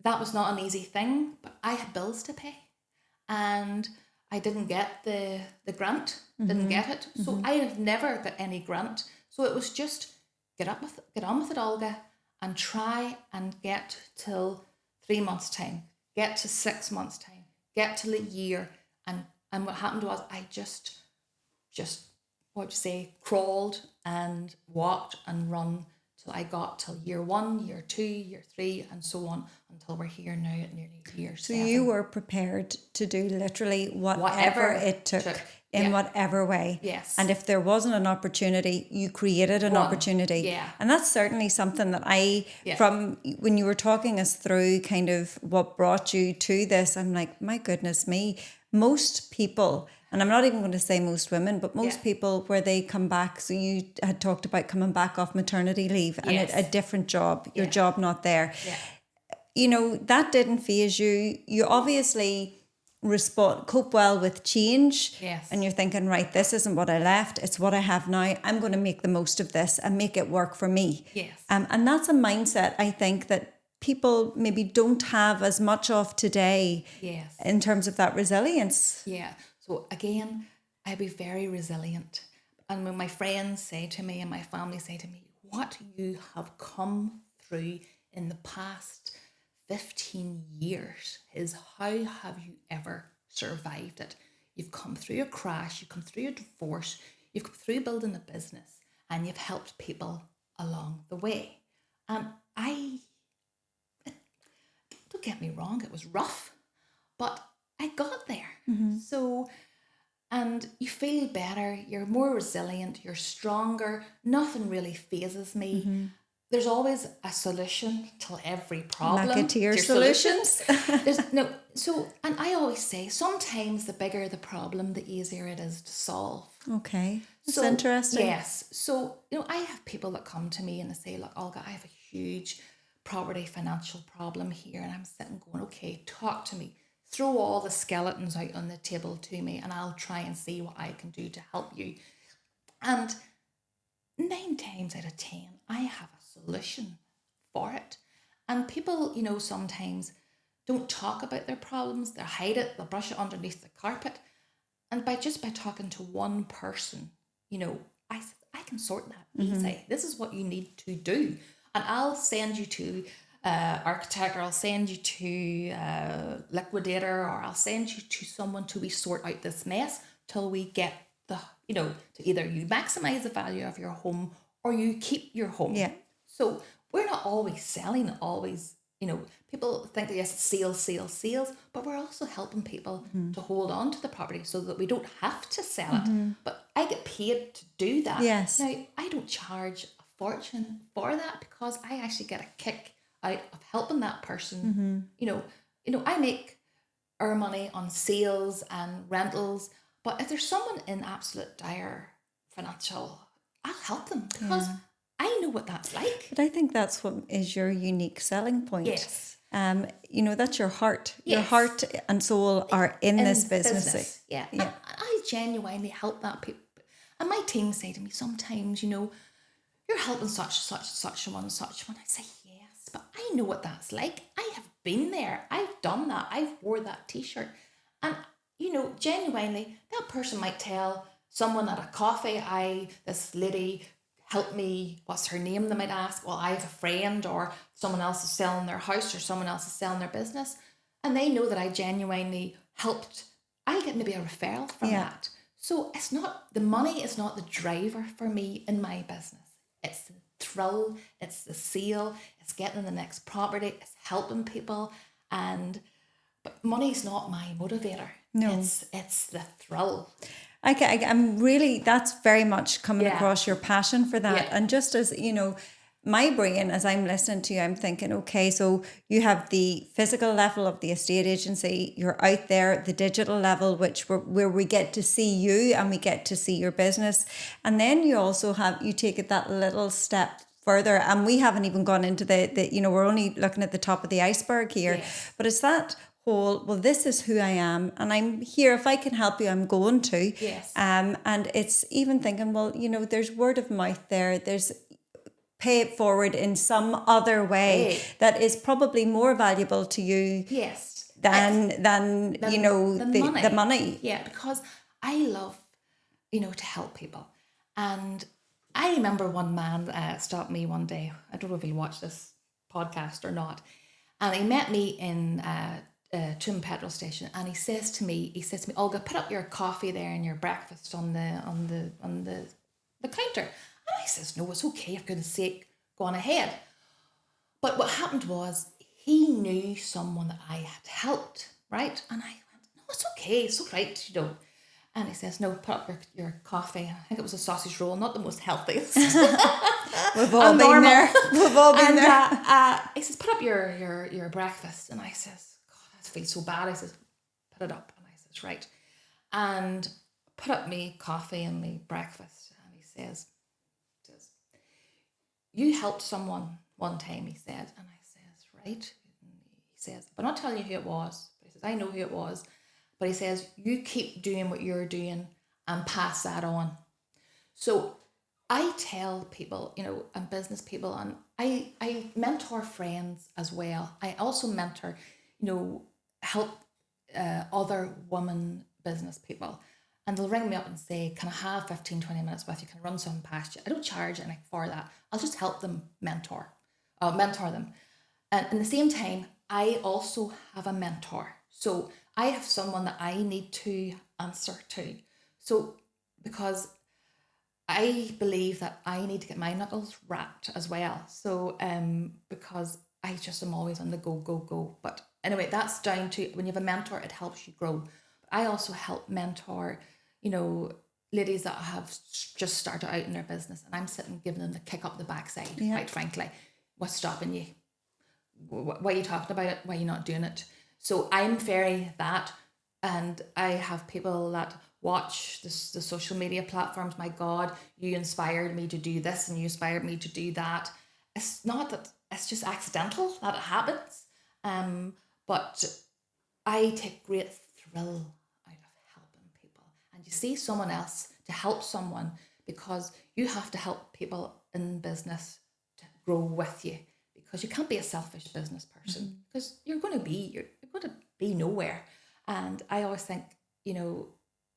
Speaker 2: that was not an easy thing, but I had bills to pay, and I didn't get the grant, didn't get it. So I have never got any grant. So it was just get on with it, Olga, and try and get till 3 months' time, get to 6 months' time, get to a year. And what happened was, I just crawled and walked and run till I got till year 1, year 2, year 3, and so on, until we're here now at nearly year 7.
Speaker 1: So you were prepared to do literally whatever it took. In whatever way.
Speaker 2: Yes.
Speaker 1: And if there wasn't an opportunity, you created an opportunity.
Speaker 2: Yeah.
Speaker 1: And that's certainly something that from when you were talking us through kind of what brought you to this, I'm like, my goodness me, most people, and I'm not even going to say most women, but most people, where they come back, so you had talked about coming back off maternity leave and a different job, your job not there. Yeah. That didn't faze you. You obviously cope well with change.
Speaker 2: Yes.
Speaker 1: And you're thinking, right, this isn't what I left, it's what I have now. I'm going to make the most of this and make it work for me.
Speaker 2: Yes.
Speaker 1: And that's a mindset, I think, that people maybe don't have as much of today.
Speaker 2: Yes.
Speaker 1: In terms of that resilience.
Speaker 2: Yeah. So again, I be very resilient. And when my friends say to me and my family say to me, what you have come through in the past 15 years is, how have you ever survived it? You've come through a crash, you've come through a divorce, you've come through building a business, and you've helped people along the way. And don't get me wrong, it was rough, but I got there. So, and you feel better, you're more resilient, you're stronger, nothing really phases me. there's always a solution to every problem.
Speaker 1: McAteer Solutions.
Speaker 2: There's no, so, and I always say, sometimes the bigger the problem, the easier it is to solve.
Speaker 1: Okay. That's
Speaker 2: So,
Speaker 1: interesting.
Speaker 2: Yes. So, I have people that come to me and they say, look, Olga, I have a huge property financial problem here. And I'm sitting going, okay, talk to me. Throw all the skeletons out on the table to me and I'll try and see what I can do to help you. And 9 times out of 10, I have a solution for it. And people, sometimes don't talk about their problems. They hide it. They'll brush it underneath the carpet. And by talking to one person, I can sort that easy. This is what you need to do. And I'll send you to architect, or I'll send you to liquidator, or I'll send you to someone till we sort out this mess, till we get to either you maximize the value of your home or you keep your home.
Speaker 1: Yeah.
Speaker 2: So we're not always selling, people think that yes, sales, but we're also helping people to hold on to the property so that we don't have to sell it. But I get paid to do that.
Speaker 1: Yes.
Speaker 2: Now, I don't charge a fortune for that because I actually get a kick out of helping that person. I make our money on sales and rentals, but if there's someone in absolute dire financial, I'll help them because I know what that's like.
Speaker 1: But I think that's what is your unique selling point.
Speaker 2: Yes.
Speaker 1: That's your heart.
Speaker 2: Yes.
Speaker 1: Your heart and soul are in this business.
Speaker 2: Yeah. And I genuinely help that people. And my team say to me sometimes, you're helping such one. I say, yes, but I know what that's like. I have been there. I've done that. I've wore that t-shirt. And, genuinely, that person might tell someone at a coffee, this lady helped me, what's her name? They might ask, well, I have a friend, or someone else is selling their house, or someone else is selling their business. And they know that I genuinely helped. I get maybe a referral from that. So it's not, the money is not the driver for me in my business. It's the thrill, it's the sale, it's getting the next property, it's helping people. But money's not my motivator.
Speaker 1: No.
Speaker 2: It's the thrill.
Speaker 1: I'm really, that's very much coming across your passion for that.
Speaker 2: Yeah.
Speaker 1: And just as, my brain, as I'm listening to you, I'm thinking, okay, so you have the physical level of the estate agency, you're out there, the digital level, where we get to see you and we get to see your business. And then you also you take it that little step further, and we haven't even gone into we're only looking at the top of the iceberg here.
Speaker 2: Yes.
Speaker 1: But it's that whole, well, this is who I am and I'm here. If I can help you, I'm going to.
Speaker 2: Yes.
Speaker 1: And it's even thinking, well, there's word of mouth there. There's pay it forward in some other way that is probably more valuable to you.
Speaker 2: Yes.
Speaker 1: Than the money.
Speaker 2: Yeah, because I love, to help people. And I remember one man stopped me one day. I don't know if he'll watch this podcast or not. And he met me in Trim petrol station, and he says to me, Olga, put up your coffee there and your breakfast on the counter. And I says, no, it's okay, for goodness sake, go on ahead. But what happened was, he knew someone that I had helped, right? And I went, no, it's okay, it's all right, And he says, no, put up your coffee. I think it was a sausage roll, not the most healthiest.
Speaker 1: We've all been there. We've all been there.
Speaker 2: He says, put up your breakfast. And I says, God, I feel so bad. I says, put it up. And I says, right. And put up me coffee and me breakfast. And he says, you helped someone one time, he said. And I says, right. He says, but I'm not telling you who it was. But he says, I know who it was. But he says, you keep doing what you're doing and pass that on. So I tell people, and business people, and I mentor friends as well. I also mentor, help other women business people. And they'll ring me up and say, can I have 15, 20 minutes with you? Can I run something past you? I don't charge anything for that. I'll just help them mentor them. And at the same time, I also have a mentor. So I have someone that I need to answer to. So because I believe that I need to get my knuckles wrapped as well. So because I just am always on the go. But anyway, that's down to when you have a mentor, it helps you grow. But I also help mentor, ladies that have just started out in their business, and I'm sitting giving them the kick up the backside, quite frankly. What's stopping you? Why are you talking about it? Why are you not doing it? So I'm very that, and I have people that watch the social media platforms. My God, you inspired me to do this and you inspired me to do that. It's not that, it's just accidental that it happens. But I take great thrill out of helping people. And you see someone else to help someone, because you have to help people in business to grow with you, because you can't be a selfish business person, because you're going to be nowhere. And I always think, you know,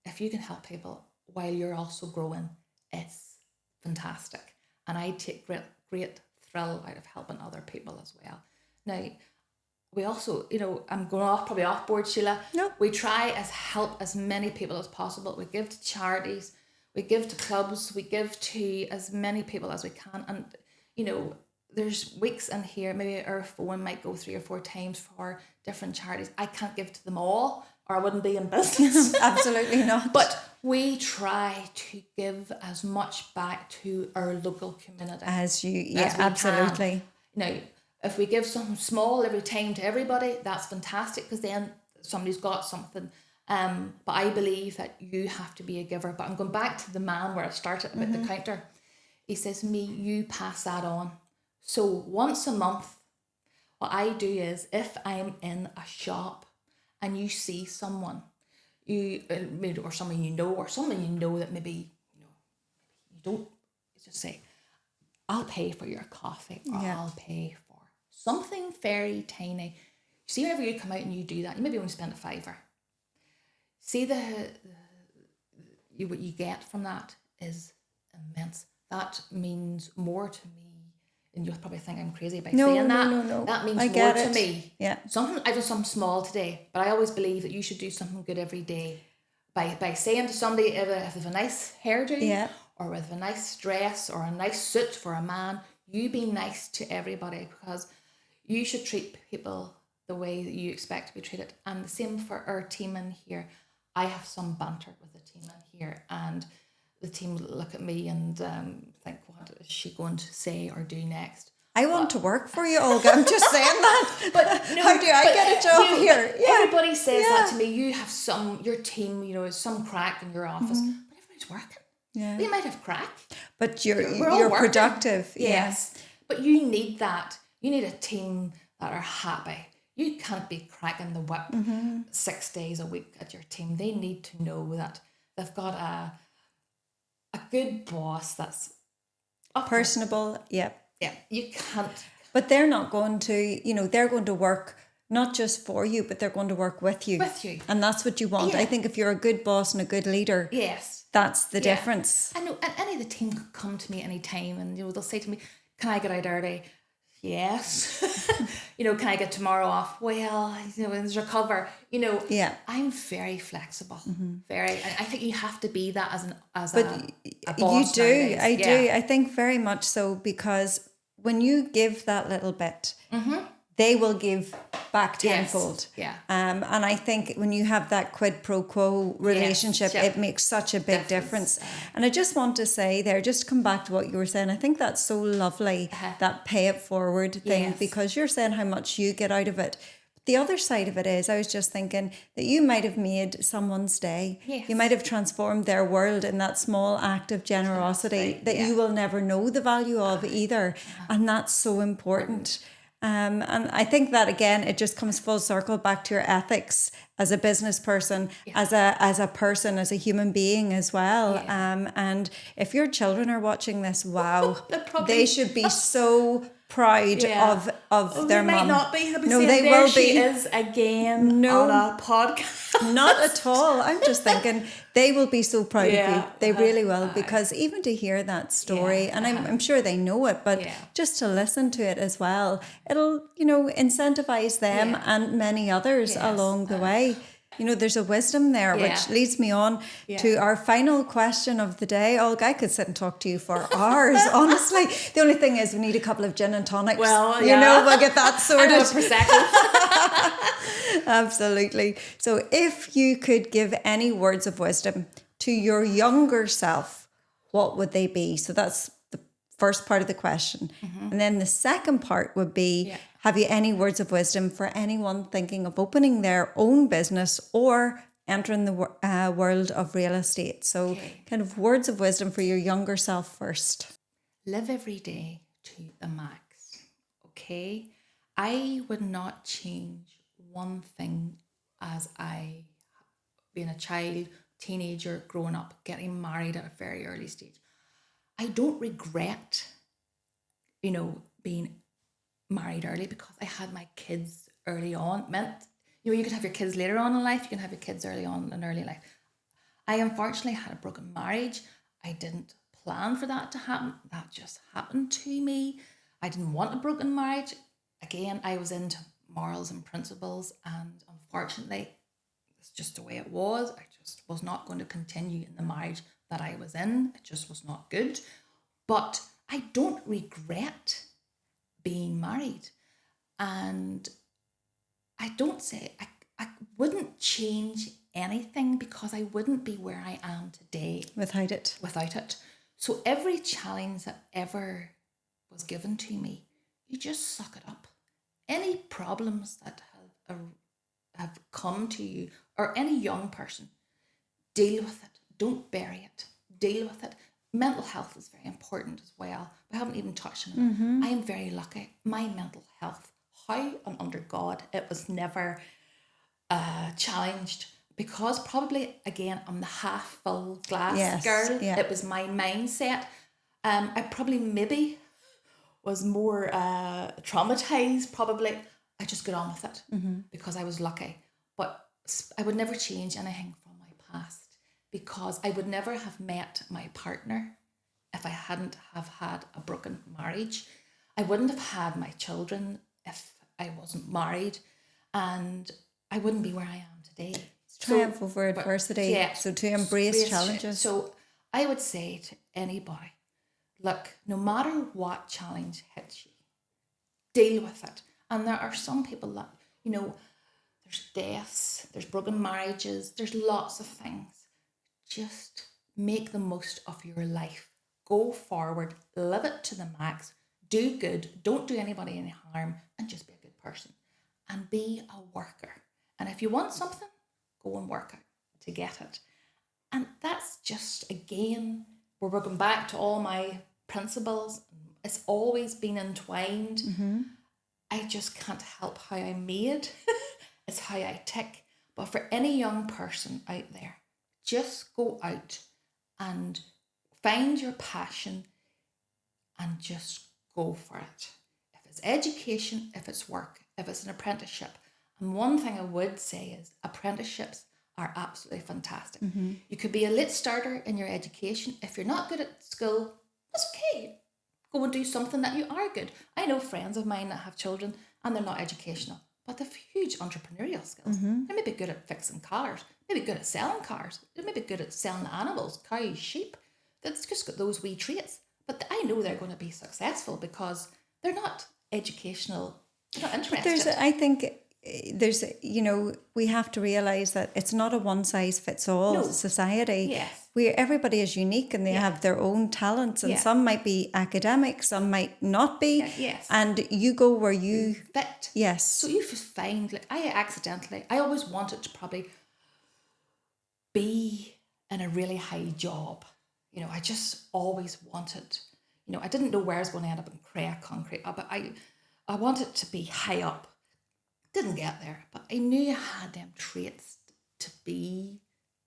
Speaker 2: if you can help people while you're also growing, it's fantastic. And I take great thrill out of helping other people as well. Now, we also, you know, I'm going probably off board, Sheila.
Speaker 1: No.
Speaker 2: We try as help as many people as possible. We give to charities, we give to clubs, we give to as many people as we can. And, you know, there's weeks in here, maybe our phone might go 3 or 4 times for different charities. I can't give to them all, or I wouldn't be in business.
Speaker 1: Absolutely not.
Speaker 2: But we try to give as much back to our local community
Speaker 1: as we absolutely
Speaker 2: can. Now, if we give something small every time to everybody, that's fantastic, because then somebody's got something. But I believe that you have to be a giver. But I'm going back to the man where I started about the counter. He says to me, you pass that on. So once a month, what I do is, if I'm in a shop and you see someone, or someone you know that maybe you don't, just say, I'll pay for your coffee, or I'll pay for something very tiny. See, whenever you come out and you do that, you maybe only spend $5. See, what you get from that is immense. That means more to me. And you'll probably think I'm crazy by saying that.
Speaker 1: No.
Speaker 2: That means more to me. Yeah. I've done something small today, but I always believe that you should do something good every day by saying to somebody, if there's a nice hairdo, or with a nice dress, or a nice suit for a man, you be nice to everybody, because you should treat people the way that you expect to be treated. And the same for our team in here. I have some banter with the team in here, and the team look at me and think, what is she going to say or do next?
Speaker 1: I want to work for you, Olga. I'm just saying that. But how do I get a job here?
Speaker 2: Everybody says that to me. You have your team, some crack in your office, but everybody's working. Yeah. We might have crack,
Speaker 1: but you're productive.
Speaker 2: Yes. But you need that. You need a team that are happy. You can't be cracking the whip 6 days a week at your team. They need to know that they've got a good boss that's
Speaker 1: personable.
Speaker 2: Yeah, you can't.
Speaker 1: But they're not going to, they're going to work not just for you, but they're going to work with you. And that's what you want. Yeah. I think if you're a good boss and a good leader, that's the difference.
Speaker 2: I know, and any of the team could come to me anytime, and they'll say to me, can I get out early? Yes. Can I get tomorrow off? Well, there's recover. I'm very flexible. Very. I think you have to be that as a boss.
Speaker 1: You do.
Speaker 2: Nowadays.
Speaker 1: I do. I think very much so, because when you give that little bit, they will give back tenfold.
Speaker 2: Yes.
Speaker 1: And I think when you have that quid pro quo relationship, it makes such a big difference. And I just want to say there, just to come back to what you were saying, I think that's so lovely, that pay it forward thing, because you're saying how much you get out of it. The other side of it is, I was just thinking that you might have made someone's day. Yes. You might have transformed their world in that small act of generosity that you will never know the value of either. And that's so important. And I think that, again, it just comes full circle back to your ethics as a business person, as a person, as a human being as well. And if your children are watching this, wow, they should be so proud of their mum.
Speaker 2: They might not be. They will be. She is again on a podcast.
Speaker 1: Not at all. I'm just thinking they will be so proud of you. They really will, because even to hear that story, and I'm sure they know it, but just to listen to it as well, it'll, incentivize them and many others along the way. There's a wisdom there, which leads me on to our final question of the day. Olga, I could sit and talk to you for hours, honestly. The only thing is we need a couple of gin and tonics.
Speaker 2: Well,
Speaker 1: we'll get that sorted.
Speaker 2: I know, Prosecco.
Speaker 1: Absolutely. So if you could give any words of wisdom to your younger self, what would they be? So that's the first part of the question. And then the second part would be, have you any words of wisdom for anyone thinking of opening their own business or entering the world of real estate? So kind of words of wisdom for your younger self first.
Speaker 2: Live every day to the max. Okay? I would not change one thing as I, being a child, teenager, growing up, getting married at a very early stage. I don't regret, being married early because I had my kids early on. It meant, you could have your kids later on in life, you can have your kids early on in early life. I unfortunately had a broken marriage. I didn't plan for that to happen. That just happened to me. I didn't want a broken marriage. Again, I was into morals and principles, and unfortunately, it's just the way it was. I just was not going to continue in the marriage that I was in. It just was not good. But I don't regret being married. And I don't say, I wouldn't change anything because I wouldn't be where I am today
Speaker 1: without it.
Speaker 2: So every challenge that ever was given to me, you just suck it up. Any problems that have come to you, or any young person, deal with it. Don't bury it. Deal with it. Mental health is very important as well. We haven't even touched on it. I am very lucky. My mental health, how and under God, it was never challenged, because probably, again, I'm the half full glass girl. Yeah. It was my mindset. I probably maybe was more traumatized, probably. I just got on with it because I was lucky. But I would never change anything from my past, because I would never have met my partner if I hadn't have had a broken marriage. I wouldn't have had my children if I wasn't married, and I wouldn't be where I am today.
Speaker 1: Triumph over adversity. Yeah, so to embrace challenges.
Speaker 2: So I would say to anybody, look, no matter what challenge hits you, deal with it. And there are some people that, there's deaths, there's broken marriages, there's lots of things. Just make the most of your life. Go forward, live it to the max, do good, don't do anybody any harm, and just be a good person. And be a worker. And if you want something, go and work to get it. And that's just, again, we're going back to all my principles. It's always been entwined. I just can't help how I'm made. It's how I tick. But for any young person out there, just go out and find your passion and just go for it. If it's education, if it's work, if it's an apprenticeship. And one thing I would say is apprenticeships are absolutely fantastic. You could be a late starter in your education. If you're not good at school, that's okay. Go and do something that you are good. I know friends of mine that have children and they're not educational, but they've huge entrepreneurial skills. They may be good at fixing cars, maybe good at selling cars, they may be good at selling animals, cows, sheep. That's just got those wee traits. But I know they're going to be successful because they're not educational, they're not interested.
Speaker 1: I think there's, we have to realise that it's not a one size fits all society.
Speaker 2: Yes.
Speaker 1: Where everybody is unique and they have their own talents, and some might be academic, some might not be.
Speaker 2: Yes.
Speaker 1: And you go where you
Speaker 2: fit.
Speaker 1: Yes.
Speaker 2: So you just find, I always wanted to probably be in a really high job. I just always wanted, I didn't know where I was going to end up in concrete, but I wanted to be high up. Didn't get there, but I knew I had them traits to be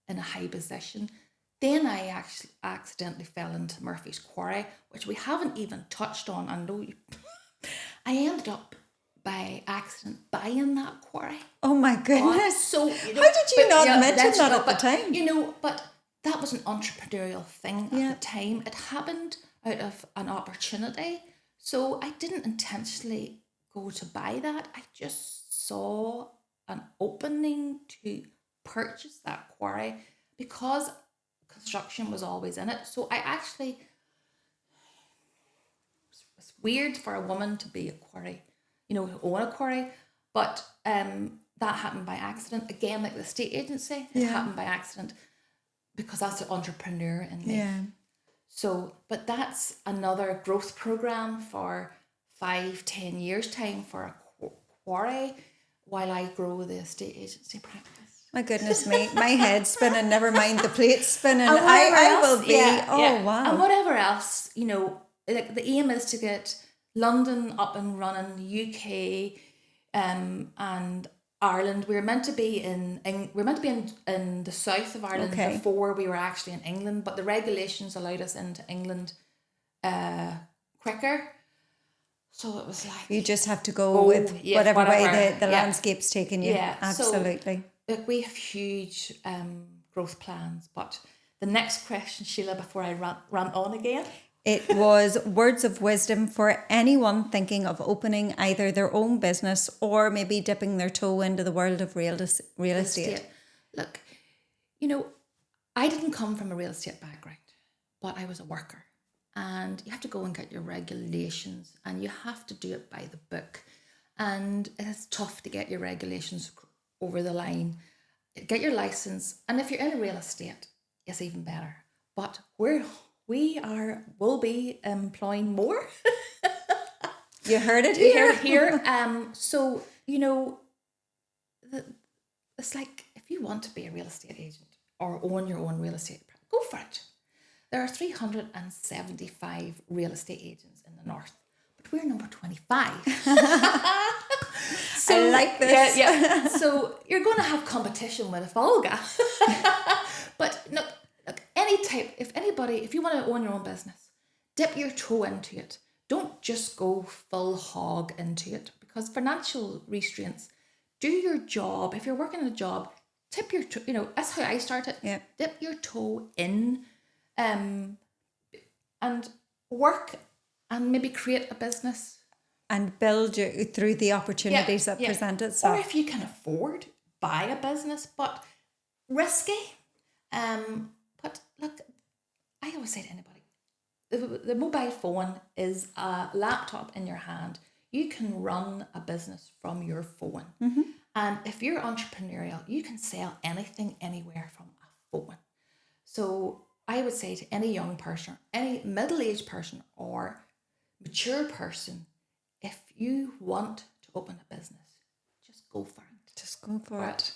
Speaker 2: in a high position. Then I actually accidentally fell into Murphy's Quarry, which we haven't even touched on. I ended up by accident buying that quarry.
Speaker 1: Oh my goodness.
Speaker 2: So,
Speaker 1: how did you not mention that at the time?
Speaker 2: But that was an entrepreneurial thing at the time. It happened out of an opportunity. So I didn't intentionally go to buy that. I just saw an opening to purchase that quarry because construction was always in it. So I actually, it's weird for a woman to be a quarry, own a quarry, but that happened by accident. Again, like the estate agency, it happened by accident because that's the entrepreneur in me.
Speaker 1: Yeah.
Speaker 2: So, but that's another growth program for 5-10 years time for a quarry while I grow the estate agency practice.
Speaker 1: My goodness me, my head's spinning, never mind the plate spinning.
Speaker 2: And
Speaker 1: I will be,
Speaker 2: yeah.
Speaker 1: Wow.
Speaker 2: And whatever else, you know, like the aim is to get London up and running, UK and Ireland. We're meant to be in the south of Ireland before we were actually in England, but the regulations allowed us into England quicker. So it was like...
Speaker 1: You just have to go with whatever way the landscape's taking you.
Speaker 2: Yeah,
Speaker 1: absolutely.
Speaker 2: So, we have huge growth plans, but the next question, Sheila, before I rant on again.
Speaker 1: It was words of wisdom for anyone thinking of opening either their own business or maybe dipping their toe into the world of real estate.
Speaker 2: Look, you know, I didn't come from a real estate background, but I was a worker. And you have to go and get your regulations and you have to do it by the book. And it's tough to get your regulations over the line. Get your license. And if you're in real estate, it's even better. But will be employing more.
Speaker 1: You heard it here.
Speaker 2: You heard it here. So, you know, it's like if you want to be a real estate agent or own your own real estate, go for it. There are 375 real estate agents in the north, but we're number 25. So,
Speaker 1: I like this.
Speaker 2: Yeah. So you're going to have competition with Olga. But look, if you want to own your own business, dip your toe into it. Don't just go full hog into it because financial restraints. Do your job. If you're working a job, tip your toe. You know, that's how I started.
Speaker 1: Yeah.
Speaker 2: Dip your toe in. And work and maybe create a business.
Speaker 1: And build you through the opportunities that present itself.
Speaker 2: Or if you can afford, buy a business, but risky. But look, I always say to anybody, the mobile phone is a laptop in your hand. You can run a business from your phone. Mm-hmm. And if you're entrepreneurial, you can sell anything, anywhere from a phone. So I would say to any young person, any middle-aged person or mature person, if you want to open a business, just go for it.
Speaker 1: Just go for it.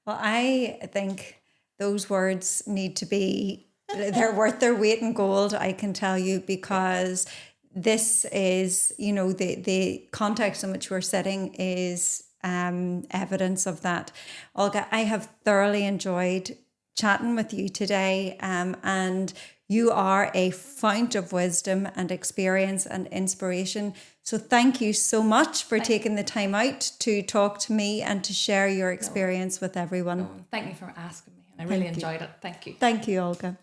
Speaker 1: Well, I think those words need to be, they're worth their weight in gold, I can tell you, because this is, you know, the context in which we're sitting is evidence of that. Olga, I have thoroughly enjoyed chatting with you today, and you are a fount of wisdom and experience and inspiration. So thank you so much for taking the time out to talk to me and to share your experience with everyone.
Speaker 2: Thank you for asking me. And I really enjoyed it. Thank you.
Speaker 1: Thank you, Olga.